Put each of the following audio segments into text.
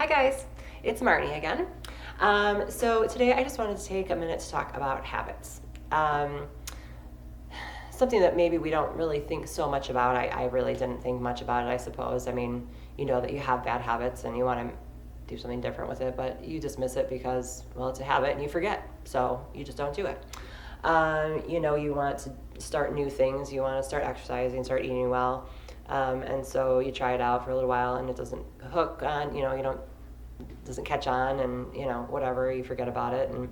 guys, it's Marnie again. So today I just wanted to take a minute to talk about habits. Something that maybe we don't really think so much about. I really didn't think much about it, I suppose. I mean, you know that you have bad habits and you want to do something different with it, but you dismiss it because, well, it's a habit and you forget. So you just don't do it. You want to start new things. You want to start exercising, start eating well. And so you try it out for a little while and it doesn't hook on, doesn't catch on and, whatever, you forget about it and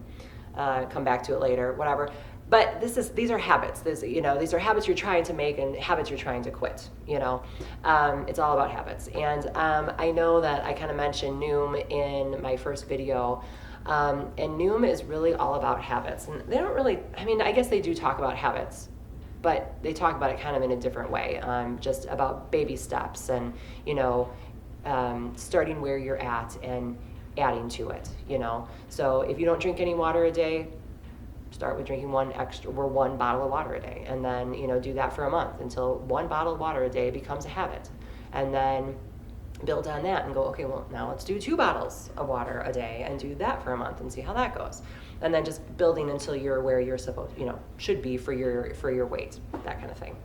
come back to it later, whatever. But these are habits. These are habits you're trying to make and habits you're trying to quit, It's all about habits. And I know that I kind of mentioned Noom in my first video. And Noom is really all about habits. And they don't really, I guess they do talk about habits, but they talk about it kind of in a different way, just about baby steps and, starting where you're at and adding to it, So if you don't drink any water a day, start with drinking one bottle of water a day, and then, do that for a month until one bottle of water a day becomes a habit. And then build on that and go, okay, well, now let's do 2 bottles of water a day and do that for a month and see how that goes. And then just building until you're where you're supposed, should be for your weight, that kind of thing.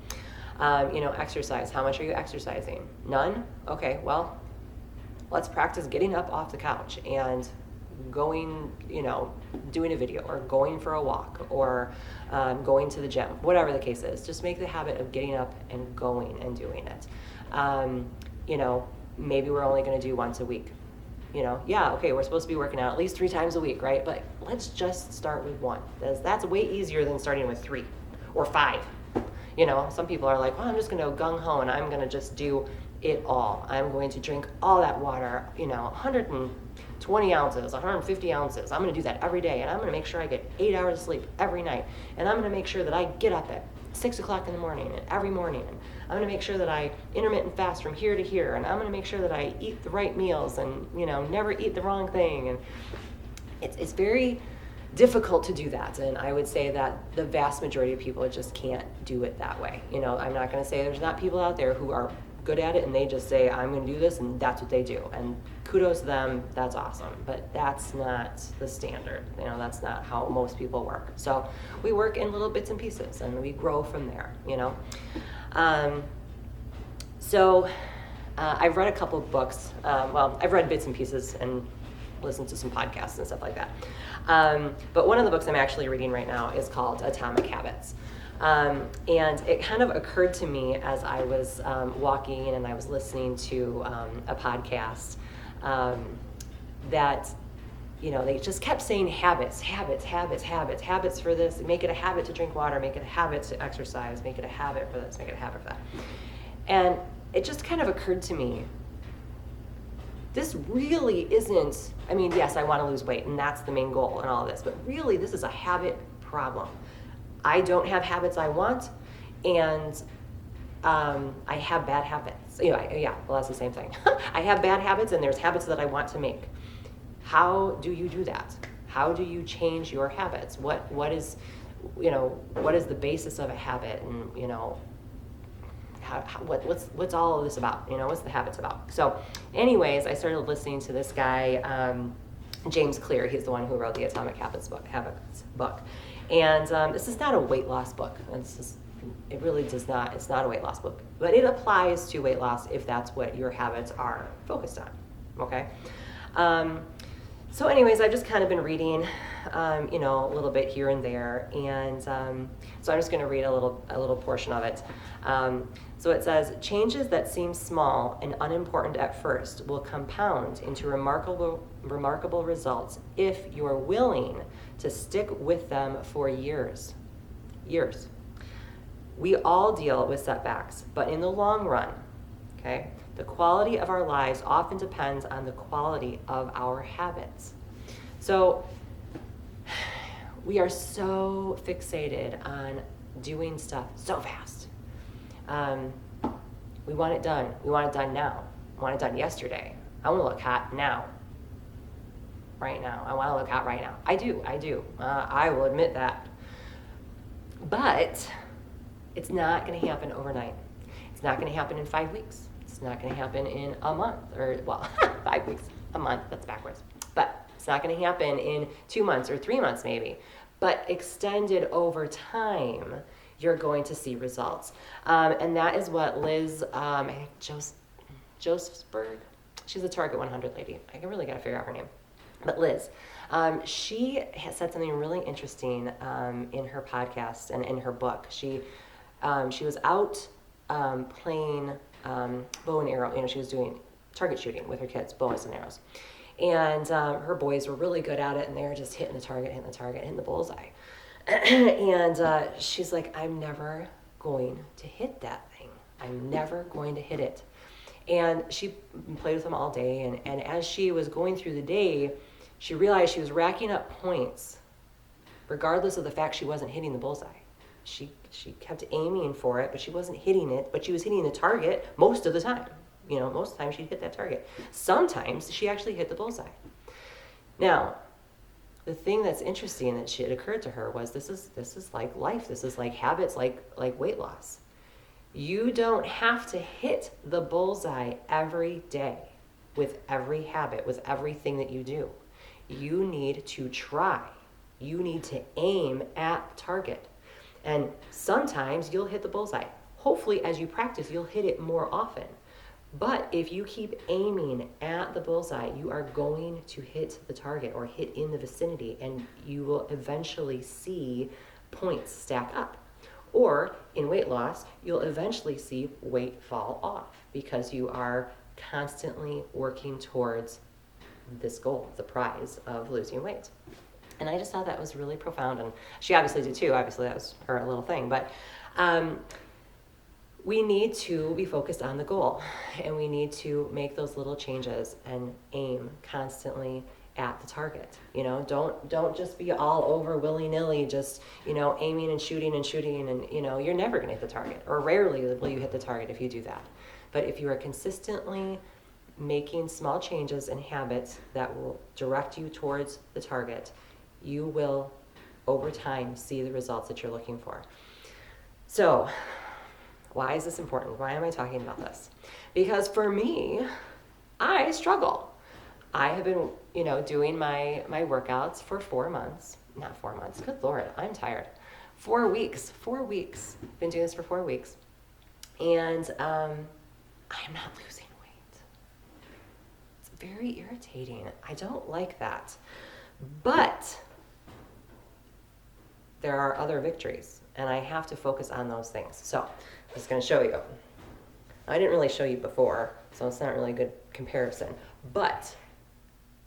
Exercise. How much are you exercising? None? Okay, well, let's practice getting up off the couch and going, doing a video or going for a walk or going to the gym, whatever the case is. Just make the habit of getting up and going and doing it. Maybe we're only going to do once a week. We're supposed to be working out at least 3 times a week, right? But let's just start with 1. That's way easier than starting with 3 or 5. Some people are like, well, I'm just going to go gung-ho and I'm going to just do it all. I'm going to drink all that water, 120 ounces, 150 ounces. I'm going to do that every day, and I'm going to make sure I get 8 hours of sleep every night, and I'm going to make sure that I get up at 6 o'clock in the morning and every morning, and I'm going to make sure that I intermittent fast from here to here, and I'm going to make sure that I eat the right meals and, never eat the wrong thing. And it's very difficult to do that, and I would say that the vast majority of people just can't do it that way. I'm not going to say there's not people out there who are good at it and they just say, I'm going to do this, and that's what they do, and kudos to them, that's awesome, but that's not the standard. That's not how most people work. So we work in little bits and pieces and we grow from there. I've read a couple of books. I've read bits and pieces and listened to some podcasts and stuff like that. But one of the books I'm actually reading right now is called Atomic Habits. And it kind of occurred to me as I was walking and I was listening to a podcast that, they just kept saying habits for this. Make it a habit to drink water, make it a habit to exercise, make it a habit for this, make it a habit for that. And it just kind of occurred to me, this really isn't, yes, I want to lose weight and that's the main goal in all of this, but really this is a habit problem. I don't have habits I want, and I have bad habits. That's the same thing. I have bad habits, and there's habits that I want to make. How do you do that? How do you change your habits? What is the basis of a habit, and what's all of this about? What's the habits about? So, anyways, I started listening to this guy, James Clear. He's the one who wrote the Atomic Habits book. And this is not a weight loss book. It really does not. It's not a weight loss book, but it applies to weight loss if that's what your habits are focused on. Okay. So, anyways, I've just kind of been reading, a little bit here and there, and so I'm just going to read a little portion of it. So it says, changes that seem small and unimportant at first will compound into remarkable results if you are willing to stick with them for years. We all deal with setbacks, but in the long run, okay, the quality of our lives often depends on the quality of our habits. So we are so fixated on doing stuff so fast. We want it done. We want it done now. I want it done yesterday. I want to look hot now. Right now. I want to look hot right now. I do. I will admit that. But it's not going to happen overnight. It's not going to happen in 5 weeks. It's not going to happen in a month or, 5 weeks. a month, that's backwards. But it's not going to happen in 2 months or 3 months maybe. But extended over time, you're going to see results. And that is what Liz Josephsberg, she's a Target 100 lady. I really got to figure out her name. But Liz, she has said something really interesting in her podcast and in her book. She was out playing bow and arrow. She was doing target shooting with her kids, bows and arrows. And her boys were really good at it, and they were just hitting the target, hitting the bullseye. And she's like, I'm never going to hit that thing. I'm never going to hit it. And she played with them all day, and as she was going through the day, she realized she was racking up points regardless of the fact she wasn't hitting the bullseye. She kept aiming for it, but she wasn't hitting it, but she was hitting the target most of the time. Most of the time she'd hit that target. Sometimes she actually hit the bullseye. Now, the thing that's interesting that it occurred to her was this is like life. This is like habits, like weight loss. You don't have to hit the bullseye every day with every habit, with everything that you do. You need to try. You need to aim at the target. And sometimes you'll hit the bullseye. Hopefully, as you practice, you'll hit it more often. But if you keep aiming at the bullseye, you are going to hit the target or hit in the vicinity, and you will eventually see points stack up. Or in weight loss, you'll eventually see weight fall off because you are constantly working towards this goal, the prize of losing weight. And I just thought that was really profound, and she obviously did too. Obviously, that was her little thing. But we need to be focused on the goal, and we need to make those little changes and aim constantly at the target. Don't just be all over willy-nilly, just aiming and shooting, and you're never going to hit the target, or rarely will you hit the target if you do that. But if you are consistently making small changes and habits that will direct you towards the target, you will over time see the results that you're looking for. So why is this important? Why am I talking about this? Because for me, I struggle. I have been, doing my workouts for 4 months. Not 4 months. Good Lord, I'm tired. 4 weeks. 4 weeks. Been doing this for 4 weeks. And I am not losing weight. It's very irritating. I don't like that. But there are other victories, and I have to focus on those things. So I'm just going to show you. I didn't really show you before, so it's not really a good comparison. But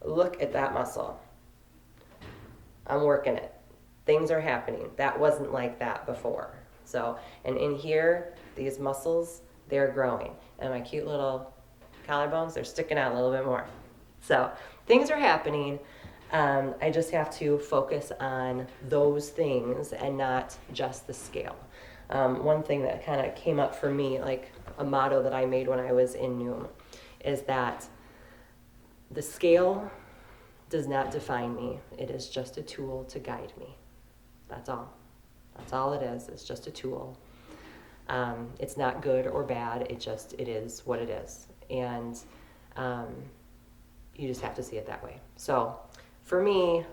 look at that muscle. I'm working it. Things are happening. That wasn't like that before. So, and in here, these muscles, they're growing. And my cute little collarbones, they're sticking out a little bit more. So things are happening. I just have to focus on those things and not just the scale. One thing that kind of came up for me, like a motto that I made when I was in Noom, is that the scale does not define me. It is just a tool to guide me. That's all. That's all it is. It's just a tool. It's not good or bad. It is what it is. And you just have to see it that way. So for me,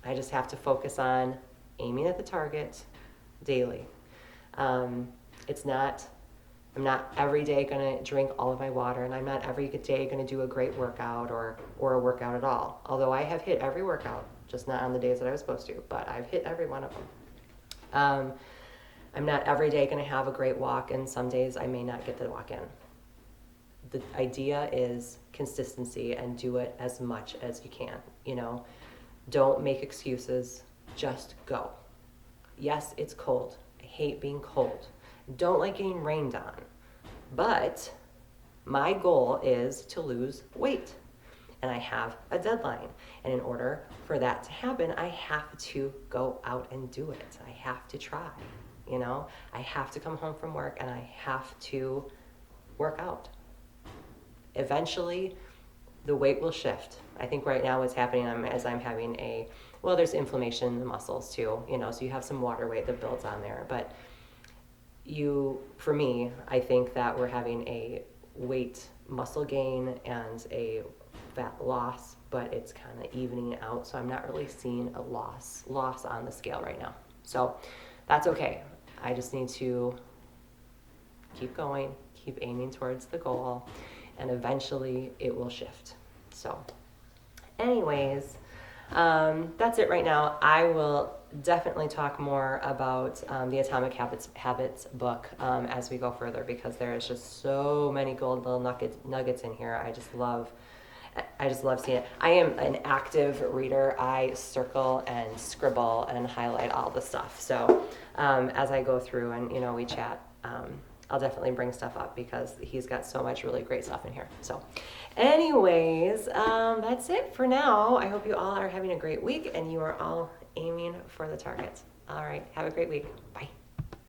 I just have to focus on aiming at the target daily. I'm not every day going to drink all of my water, and I'm not every day going to do a great workout or a workout at all. Although I have hit every workout, just not on the days that I was supposed to, but I've hit every one of them. I'm not every day going to have a great walk, and some days I may not get the walk in. The idea is consistency and do it as much as you can. Don't make excuses, just go. Yes, it's cold. I hate being cold. Don't like getting rained on. But my goal is to lose weight, and I have a deadline. And in order for that to happen, I have to go out and do it. I have to try. I have to come home from work and I have to work out. Eventually, the weight will shift. I think right now what's happening is I'm having there's inflammation in the muscles too, so you have some water weight that builds on there. But for me, I think that we're having a weight muscle gain and a fat loss, but it's kind of evening out. So I'm not really seeing a loss on the scale right now. So that's okay. I just need to keep going, keep aiming towards the goal, and eventually it will shift. So anyways, that's it right now. I will definitely talk more about the Atomic Habits book as we go further, because there is just so many gold little nuggets in here. I just love seeing it. I am an active reader. I circle and scribble and highlight all the stuff. So as I go through and we chat, I'll definitely bring stuff up because he's got so much really great stuff in here. So anyways, that's it for now. I hope you all are having a great week and you are all aiming for the targets. All right, have a great week. Bye.